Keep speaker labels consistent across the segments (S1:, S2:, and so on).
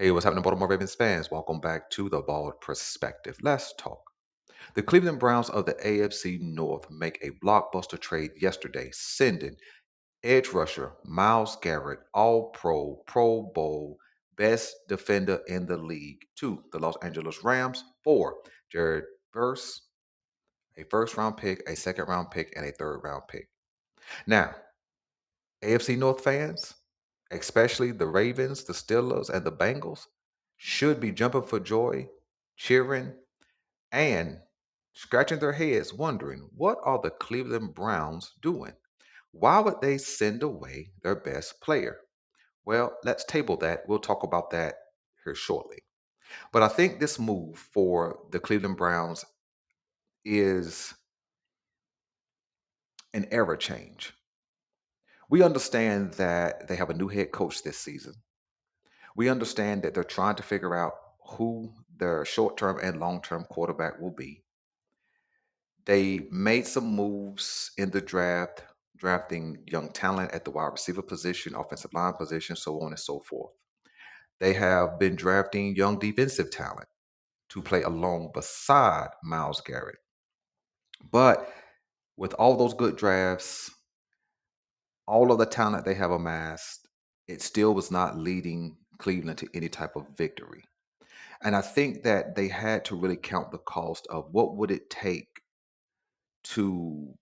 S1: Hey, what's happening, Baltimore Ravens fans? Welcome back to the Bald Perspective. Let's talk. The Cleveland Browns of the AFC North make a blockbuster trade yesterday, sending edge rusher Myles Garrett, All Pro, Pro Bowl, best defender in the league, to the Los Angeles Rams for Jared Verse, a first round pick, a second round pick, and a third round pick. Now, AFC North fans, especially the Ravens, the Steelers, and the Bengals, should be jumping for joy, cheering, and scratching their heads wondering, what are the Cleveland Browns doing? Why would they send away their best player? Well, let's table that. We'll talk about that here shortly. But I think this move for the Cleveland Browns is an era change. We understand that they have a new head coach this season. We understand that they're trying to figure out who their short term and long term quarterback will be. They made some moves in the draft, drafting young talent at the wide receiver position, offensive line position, so on and so forth. They have been drafting young defensive talent to play along beside Myles Garrett. But with all those good drafts, all of the talent they have amassed, it still was not leading Cleveland to any type of victory. And I think that they had to really count the cost of what would it take to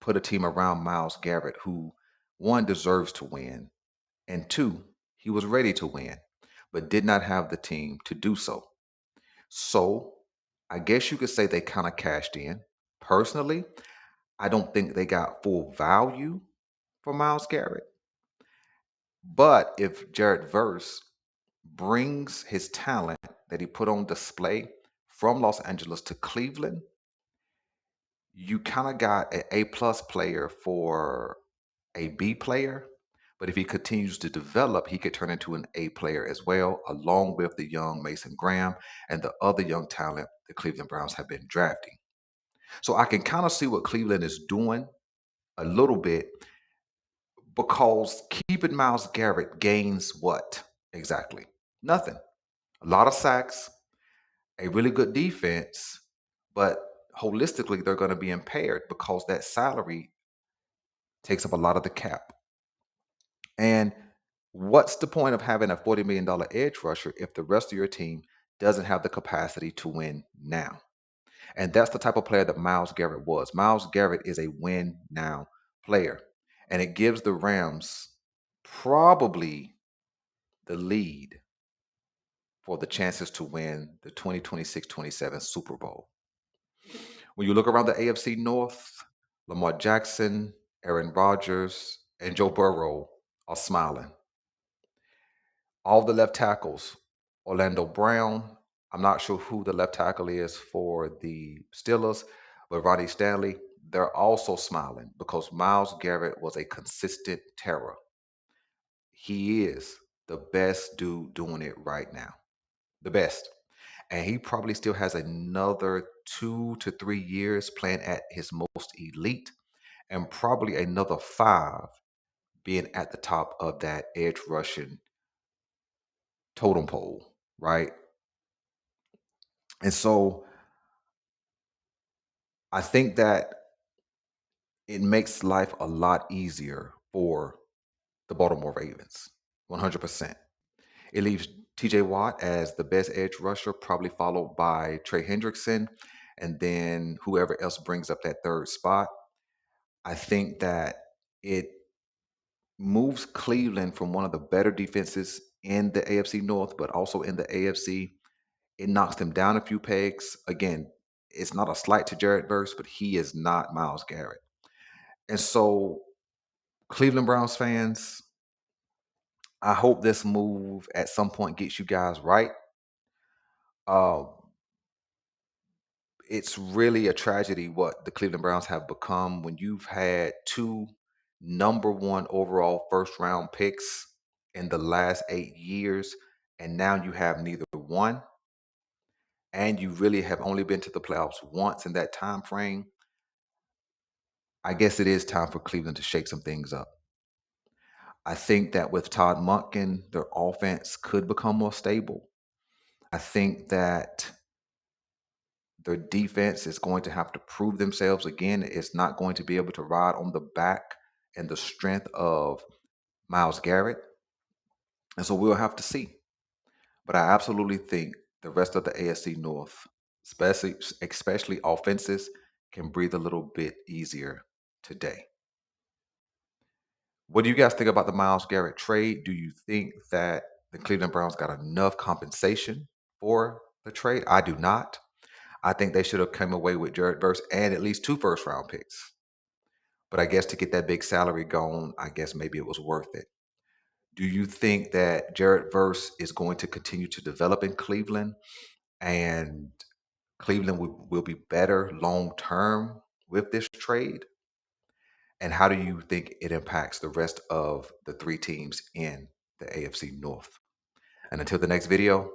S1: put a team around Myles Garrett, who one deserves to win, and two, he was ready to win, but did not have the team to do so. So I guess you could say they kind of cashed in. Personally, I don't think they got full value for Myles Garrett. But if Jared Verse brings his talent that he put on display from Los Angeles to Cleveland, you kind of got an A plus player for a B player. But if he continues to develop, he could turn into an A player as well, along with the young Mason Graham and the other young talent the Cleveland Browns have been drafting. So I can kind of see what Cleveland is doing a little bit, because keeping Myles Garrett gains what exactly? Nothing. A lot of sacks, a really good defense, but holistically, they're going to be impaired because that salary takes up a lot of the cap. And what's the point of having a $40 million edge rusher if the rest of your team doesn't have the capacity to win now? And that's the type of player that Myles Garrett was. Myles Garrett is a win now player. And it gives the Rams probably the lead for the chances to win the 2026-27 Super Bowl. When you look around the AFC North, Lamar Jackson, Aaron Rodgers, and Joe Burrow are smiling. All the left tackles, Orlando Brown. I'm not sure who the left tackle is for the Steelers, but Ronnie Stanley, they're also smiling because Myles Garrett was a consistent terror. He is the best dude doing it right now. The best. And he probably still has another 2 to 3 years playing at his most elite, and probably another five being at the top of that edge rushing totem pole, right? And so I think that it makes life a lot easier for the Baltimore Ravens, 100%. It leaves TJ Watt as the best edge rusher, probably followed by Trey Hendrickson, and then whoever else brings up that third spot. I think that it moves Cleveland from one of the better defenses in the AFC North, but also in the AFC. It knocks them down a few pegs. Again, it's not a slight to Jared Verse, but he is not Myles Garrett. And so, Cleveland Browns fans, I hope this move at some point gets you guys right. Uh, it's really a tragedy what the Cleveland Browns have become when you've had two number 1 overall first round picks in the last 8 years, and now you have neither one, and you really have only been to the playoffs once in that time frame. I guess it is time for Cleveland to shake some things up. I think that with Todd Monken, their offense could become more stable. I think that their defense is going to have to prove themselves again. It's not going to be able to ride on the back and the strength of Myles Garrett. And so we'll have to see. But I absolutely think the rest of the AFC North, especially offenses, can breathe a little bit easier today. What do you guys think about the Myles Garrett trade? Do you think that the Cleveland Browns got enough compensation for the trade? I do not. I think they should have come away with Jared Verse and at least two first round picks. But I guess to get that big salary gone, I guess maybe it was worth it. Do you think that Jared Verse is going to continue to develop in Cleveland and Cleveland will be better long term with this trade? And how do you think it impacts the rest of the three teams in the AFC North? And until the next video,